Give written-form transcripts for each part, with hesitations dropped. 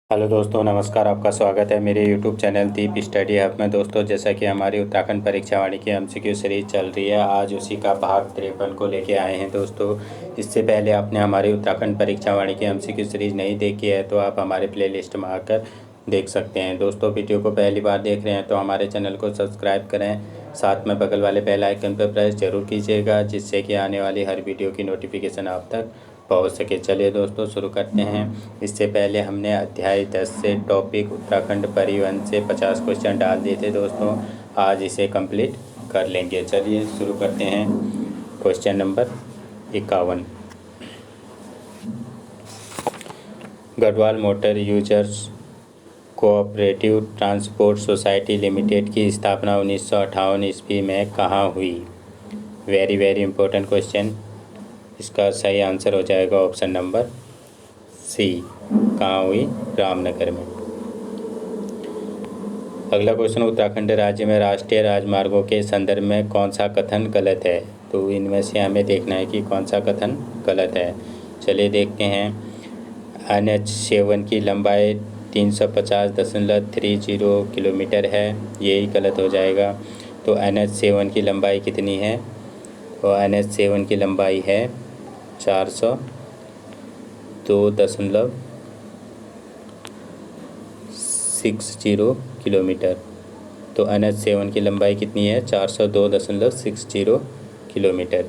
Hello दोस्तों, नमस्कार। आपका स्वागत है मेरे यूट्यूब चैनल दीप स्टडी हब में। दोस्तों, जैसा कि हमारी उत्तराखंड परीक्षा वाणी की एमसीक्यू सीरीज़ चल रही है, आज उसी का भाग 53 को लेके आए हैं। दोस्तों, इससे पहले आपने हमारी उत्तराखंड परीक्षा वाणी की एमसीक्यू सीरीज़ नहीं देखी है तो आप हमारे प्लेलिस्ट में आकर देख सकते हैं। दोस्तों, वीडियो को पहली बार देख रहे हैं तो हमारे चैनल को सब्सक्राइब करें, साथ में बगल वाले बेल आइकन पर प्रेस जरूर कीजिएगा, जिससे कि आने वाली हर वीडियो की नोटिफिकेशन आप तक पहुँच सके। चलिए दोस्तों, शुरू करते हैं। इससे पहले हमने अध्याय 10 से टॉपिक उत्तराखंड परिवहन से 50 क्वेश्चन डाल दिए थे दोस्तों, आज इसे कंप्लीट कर लेंगे। चलिए शुरू करते हैं। Question number 51, Garhwal motor users cooperative transport society limited की स्थापना 1958 ईस्वी में कहाँ हुई? Very very important question. इसका सही आंसर हो जाएगा ऑप्शन नंबर सी, कहाँ हुई? रामनगर में। अगला क्वेश्चन, उत्तराखंड राज्य में राष्ट्रीय राजमार्गों के संदर्भ में कौन सा कथन गलत है? तो इनमें से हमें देखना है कि कौन सा कथन गलत है। चलिए देखते हैं। NH7 की लंबाई 350.30 किलोमीटर है, यही गलत हो जाएगा। तो NH7 की लंबाई कितनी है? तो NH7 की लंबाई है 402.60 किलोमीटर। तो NH7 की लंबाई कितनी है? 402.60 किलोमीटर।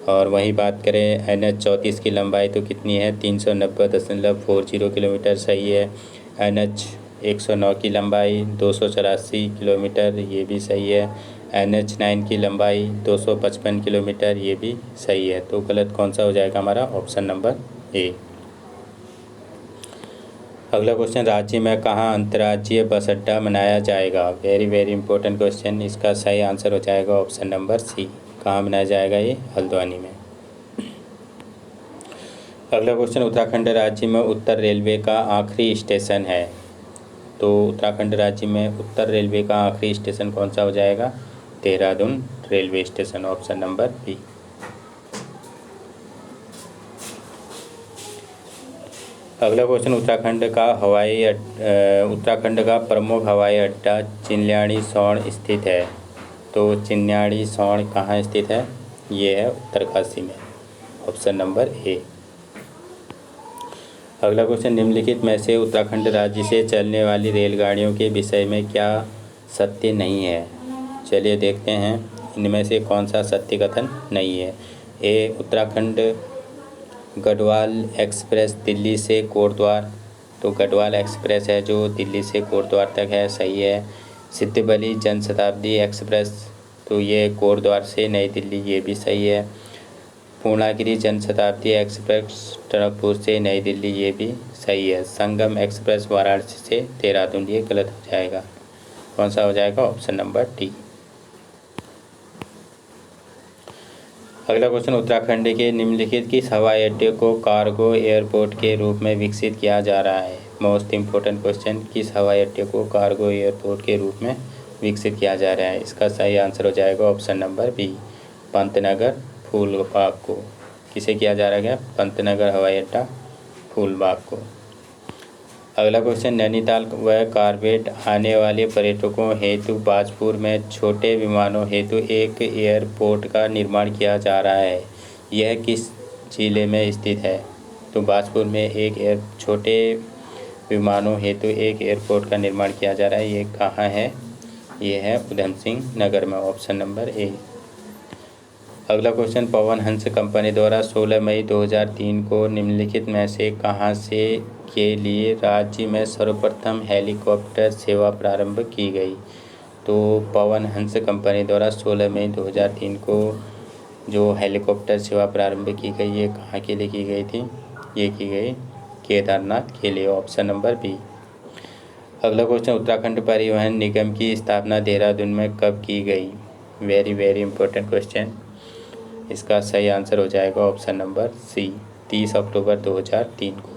और वहीं बात करें NH34 की लंबाई तो कितनी है? 390.40 किलोमीटर, सही है। NH109 की लंबाई 284 किलोमीटर, ये भी सही है। NH9 की लंबाई 255 किलोमीटर, ये भी सही है। तो गलत कौन सा हो जाएगा हमारा? Option number A. अगला क्वेश्चन, राज्य में कहाँ अंतर्राज्यीय बस अड्डा बनाया जाएगा? Very very important question. इसका सही आंसर हो जाएगा ऑप्शन नंबर सी। कहाँ बनाया जाएगा? ये हल्द्वानी में। अगला क्वेश्चन, उत्तराखंड राज्य में उत्तर रेलवे का आखिरी स्टेशन है। तो उत्तराखंड राज्य में उत्तर रेलवे का आखिरी स्टेशन कौन सा हो जाएगा? Dehradun railway station, option number B. अगला क्वेश्चन, उत्तराखंड का प्रमुख हवाई अड्डा चिन्यालीसौड़ स्थित है। तो चिन्यालीसौड़ कहाँ स्थित है? ये है उत्तरकाशी में, ऑप्शन नंबर ए। अगला क्वेश्चन, निम्नलिखित में से उत्तराखंड राज्य से चलने वाली रेलगाड़ियों के विषय में क्या सत्य नहीं है? चलिए देखते हैं इनमें से कौन सा सत्य कथन नहीं है। ए, उत्तराखंड गढ़वाल एक्सप्रेस दिल्ली से कोटद्वार। तो गढ़वाल एक्सप्रेस है जो दिल्ली से कोटद्वार तक है, सही है। सिद्धबली जनशताब्दी एक्सप्रेस, तो ये कोटद्वार से नई दिल्ली, ये भी सही है। पूर्णागिरि जनशताब्दी एक्सप्रेस टनकपुर से नई दिल्ली, ये भी सही है। संगम एक्सप्रेस वाराणसी से देहरादून, ये गलत हो जाएगा। कौन सा हो जाएगा? Option number D. अगला क्वेश्चन, उत्तराखंड के निम्नलिखित किस हवाई अड्डे को कार्गो एयरपोर्ट के रूप में विकसित किया जा रहा है? मोस्ट इम्पोर्टेंट क्वेश्चन, किस हवाई अड्डे को कार्गो एयरपोर्ट के रूप में विकसित किया जा रहा है? इसका सही आंसर हो जाएगा option number B, Pantnagar Phoolbagh को। किसे किया जा रहा है? पंतनगर हवाई अड्डा फूलबाग को। अगला क्वेश्चन, नैनीताल व कार्बेट आने वाले पर्यटकों हेतु बाजपुर में छोटे विमानों हेतु एक एयरपोर्ट का निर्माण किया जा रहा है, यह किस जिले में स्थित है? तो बाजपुर में छोटे विमानों हेतु एक एयरपोर्ट का निर्माण किया जा रहा है, ये कहाँ है? ये है उधम सिंह नगर में, ऑप्शन नंबर ए। अगला क्वेश्चन, पवन हंस कंपनी द्वारा 16 मई 2003 को निम्नलिखित में से कहाँ से के लिए राज्य में सर्वप्रथम हेलीकॉप्टर सेवा प्रारंभ की गई? तो पवन हंस कंपनी द्वारा 16 मई 2003 को जो हेलीकॉप्टर सेवा प्रारंभ की गई, ये कहाँ के लिए की गई थी? ये की गई केदारनाथ के लिए, ऑप्शन नंबर बी। अगला क्वेश्चन, उत्तराखंड परिवहन निगम की स्थापना देहरादून में कब की गई? Very very important question. इसका सही आंसर हो जाएगा ऑप्शन नंबर सी, 30 अक्टूबर 2003 को।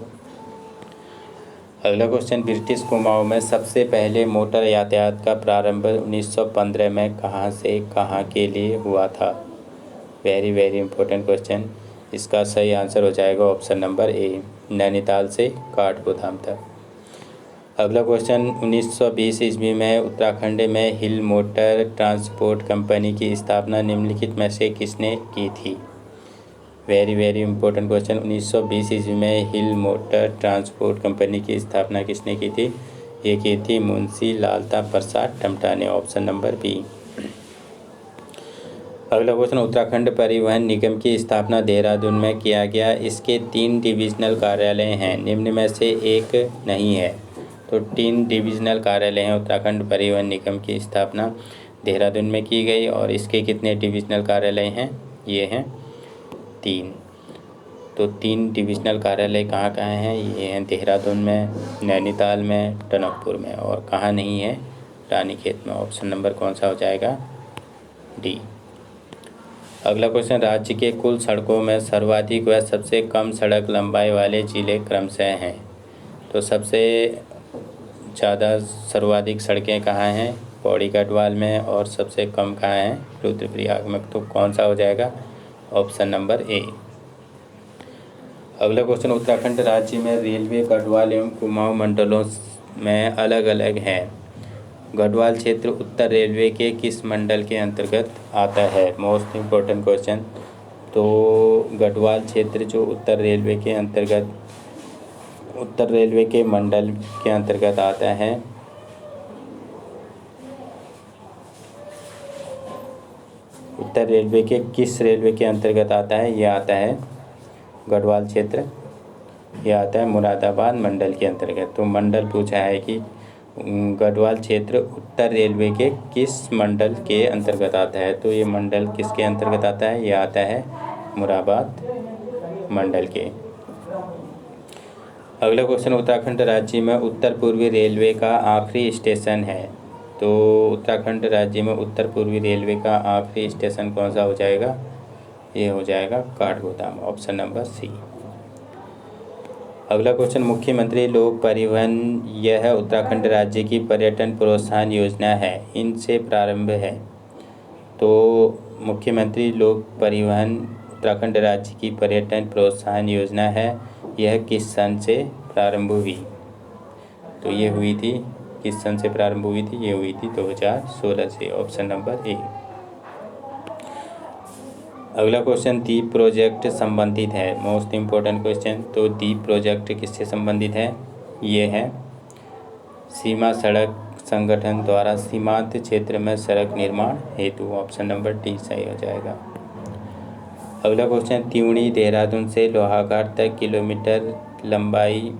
अगला क्वेश्चन, ब्रिटिश कुमाऊं में सबसे पहले मोटर यातायात का प्रारंभ 1915 में कहाँ से कहाँ के लिए हुआ था? Very very important question. इसका सही आंसर हो जाएगा ऑप्शन नंबर ए, नैनीताल से काठगोदाम तक। अगला क्वेश्चन 1920 ईस्वी में उत्तराखंड में हिल मोटर ट्रांसपोर्ट कंपनी की स्थापना निम्नलिखित में से किसने की थी? Very very important question. 1920 ईस्वी में हिल मोटर ट्रांसपोर्ट कंपनी की स्थापना किसने की थी? ये की थी मुंशी लालता प्रसाद टमटा ने। Option number B. अगला क्वेश्चन उत्तराखंड परिवहन निगम की स्थापना देहरादून में किया गया। इसके 3 डिविजनल कार्यालय हैं, निम्न में से एक नहीं है। तो 3 डिविजनल कार्यालय हैं। उत्तराखंड परिवहन निगम की स्थापना देहरादून में की गई और इसके कितने डिविजनल कार्यालय हैं? ये हैं 3। तो 3 डिविजनल कार्यालय कहाँ कहाँ हैं? ये हैं देहरादून में, नैनीताल में, टनकपुर में, और कहाँ नहीं है? रानीखेत में। ऑप्शन नंबर कौन सा हो जाएगा? डी। अगला क्वेश्चन राज्य के कुल सड़कों में सर्वाधिक व सबसे कम सड़क लंबाई वाले जिले क्रमशः हैं। तो सबसे ज़्यादा सर्वाधिक सड़कें कहाँ हैं? पौड़ी गढ़वाल में, और सबसे कम कहाँ हैं? रुद्रप्रयाग में। तो कौन सा हो जाएगा? Option number A. अगला क्वेश्चन उत्तराखंड राज्य में रेलवे गढ़वाल एवं कुमाऊं मंडलों में अलग अलग है। गढ़वाल क्षेत्र उत्तर रेलवे के किस मंडल के अंतर्गत आता है? Most important question. तो गढ़वाल क्षेत्र जो उत्तर रेलवे के मंडल के अंतर्गत आता है। उत्तर रेलवे के किस रेलवे के अंतर्गत आता है? ये आता है गढ़वाल क्षेत्र, यह आता है मुरादाबाद मंडल के अंतर्गत। तो मंडल पूछा है कि गढ़वाल क्षेत्र उत्तर रेलवे के किस मंडल के अंतर्गत आता है? तो ये मंडल किसके अंतर्गत आता है? ये आता है मुरादाबाद मंडल के। अगला क्वेश्चन उत्तराखंड राज्य में उत्तर पूर्वी रेलवे का आखिरी स्टेशन है। तो उत्तराखंड राज्य में उत्तर पूर्वी रेलवे का आखिरी स्टेशन कौन सा हो जाएगा? ये हो जाएगा काठगोदाम। ऑप्शन नंबर सी। अगला क्वेश्चन मुख्यमंत्री लोक परिवहन, यह उत्तराखंड राज्य की पर्यटन प्रोत्साहन योजना है, इनसे प्रारंभ है। तो मुख्यमंत्री लोक परिवहन उत्तराखंड राज्य की पर्यटन प्रोत्साहन योजना है, यह किस सन से प्रारंभ हुई? तो ये हुई थी, किस सन से प्रारंभ हुई थी? ये हुई थी 2016 से। Option number A. अगला क्वेश्चन दीप प्रोजेक्ट संबंधित है। Most important question. तो दीप प्रोजेक्ट किससे संबंधित है? ये है सीमा सड़क संगठन द्वारा सीमांत क्षेत्र में सड़क निर्माण हेतु। ऑप्शन नंबर डी सही हो जाएगा। अगला क्वेश्चन त्यूणी देहरादून से लोहाघाट तक किलोमीटर लंबाई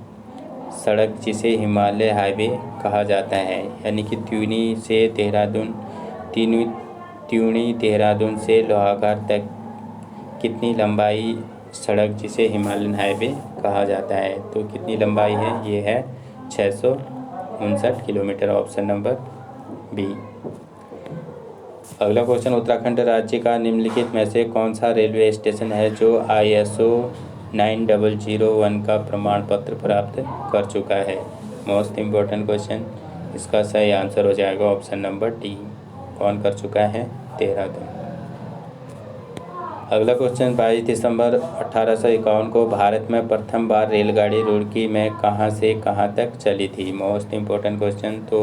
सड़क जिसे हिमालय हाईवे कहा जाता है, यानी कि त्यूणी देहरादून से लोहाघाट तक कितनी लंबाई सड़क जिसे हिमालयन हाईवे कहा जाता है? तो कितनी लंबाई है? ये है 659 किलोमीटर। Option number B. अगला क्वेश्चन उत्तराखंड राज्य का निम्नलिखित में से कौन सा रेलवे स्टेशन है जो ISO 9001 का प्रमाण पत्र प्राप्त कर चुका है? Most important question. इसका सही आंसर हो जाएगा ऑप्शन नंबर डी। कौन कर चुका है? देहरादून। अगला क्वेश्चन 22 दिसंबर 1851 को भारत में प्रथम बार रेलगाड़ी रुड़की में कहाँ से कहाँ तक चली थी? Most important question. तो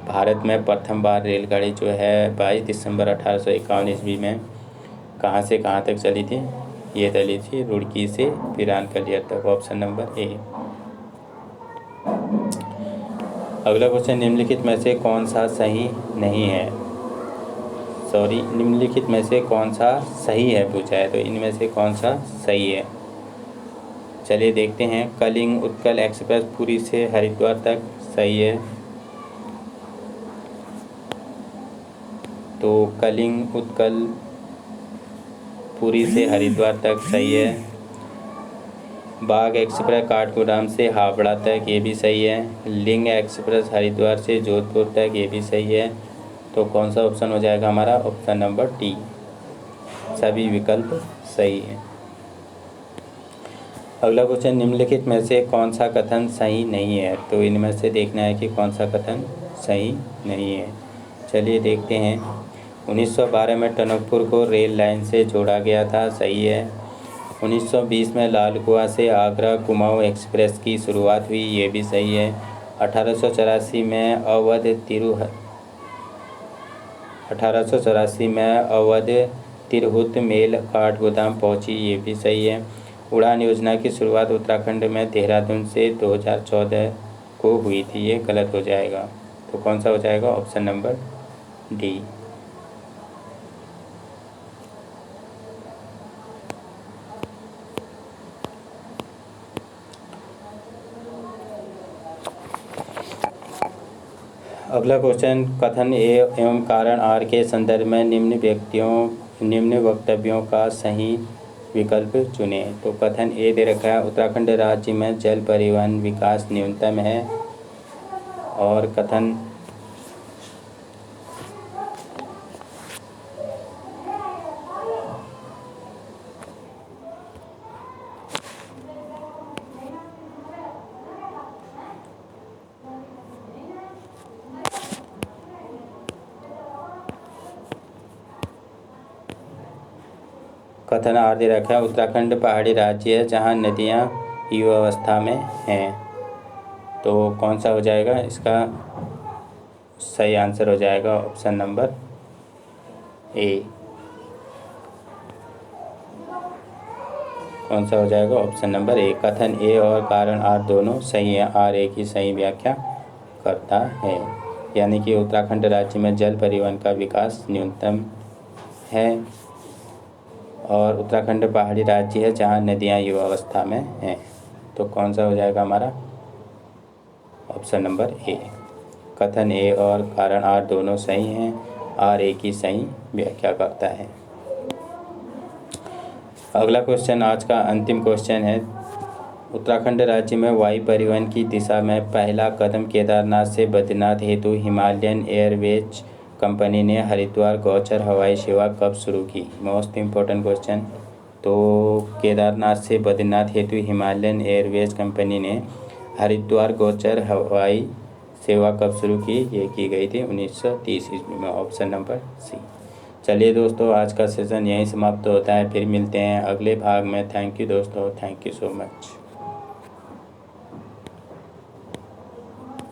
भारत में प्रथम बार रेलगाड़ी जो है 22 दिसंबर 1851 ईस्वी में कहाँ से कहाँ तक चली थी? ये चली थी रुड़की से पिरानकलियर तक। Option number A. अगला क्वेश्चन निम्नलिखित में से कौन सा सही नहीं है? निम्नलिखित में से कौन सा सही है पूछा है, तो इनमें से कौन सा सही है? चलिए देखते हैं। कलिंग उत्कल एक्सप्रेस पुरी से हरिद्वार तक सही है। तो कलिंग उत्कल पुरी से हरिद्वार तक सही है। बाघ एक्सप्रेस काठगोदाम से हावड़ा तक, ये भी सही है। लिंग एक्सप्रेस हरिद्वार से जोधपुर तक, ये भी सही है। तो कौन सा ऑप्शन हो जाएगा हमारा? Option number D. सभी विकल्प सही है। अगला क्वेश्चन निम्नलिखित में से कौन सा कथन सही नहीं है? तो इनमें से देखना है कि कौन सा कथन सही नहीं है। चलिए देखते हैं। 1912 में टनकपुर को रेल लाइन से जोड़ा गया था, सही है। 1920 में लाल कुआं से आगरा कुमाऊं एक्सप्रेस की शुरुआत हुई, ये भी सही है। 1884 में अवध तिरहुत मेल काठगोदाम पहुंची, ये भी सही है। उड़ान योजना की शुरुआत उत्तराखंड में देहरादून से 2014 को हुई थी, ये गलत हो जाएगा। तो कौन सा हो जाएगा? Option number D. अगला क्वेश्चन, कथन ए एवं कारण आर के संदर्भ में निम्न वक्तव्यों का सही विकल्प चुनें। तो कथन ए दे रखा है, उत्तराखंड राज्य में जल परिवहन विकास न्यूनतम है। और कथन कथन आर दे रखा है, उत्तराखंड पहाड़ी राज्य है जहाँ नदियाँ युवावस्था में हैं। तो कौन सा हो जाएगा? इसका सही आंसर हो जाएगा ऑप्शन नंबर ए। कौन सा हो जाएगा? Option number A. कथन ए और कारण आर दोनों सही है। आर ए की सही व्याख्या करता है, यानी कि उत्तराखंड राज्य में जल परिवहन का विकास न्यूनतम है और उत्तराखंड पहाड़ी राज्य है जहाँ नदियाँ युवावस्था में हैं। तो कौन सा हो जाएगा हमारा? Option number A. कथन ए और कारण आर दोनों सही हैं। आर ए की सही व्याख्या करता है। अगला क्वेश्चन आज का अंतिम क्वेश्चन है, उत्तराखंड राज्य में वायु परिवहन की दिशा में पहला कदम केदारनाथ से बद्रीनाथ हेतु हिमालयन एयरवेज कंपनी ने हरिद्वार गौचर हवाई सेवा कब शुरू की? Most important question. तो केदारनाथ से बद्रीनाथ हेतु हिमालयन एयरवेज कंपनी ने हरिद्वार गौचर हवाई सेवा कब शुरू की? ये की गई थी 1930 ईस्वी में। Option number C. चलिए दोस्तों, आज का सेशन यहीं समाप्त होता है। फिर मिलते हैं अगले भाग में। थैंक यू दोस्तों, थैंक यू सो मच।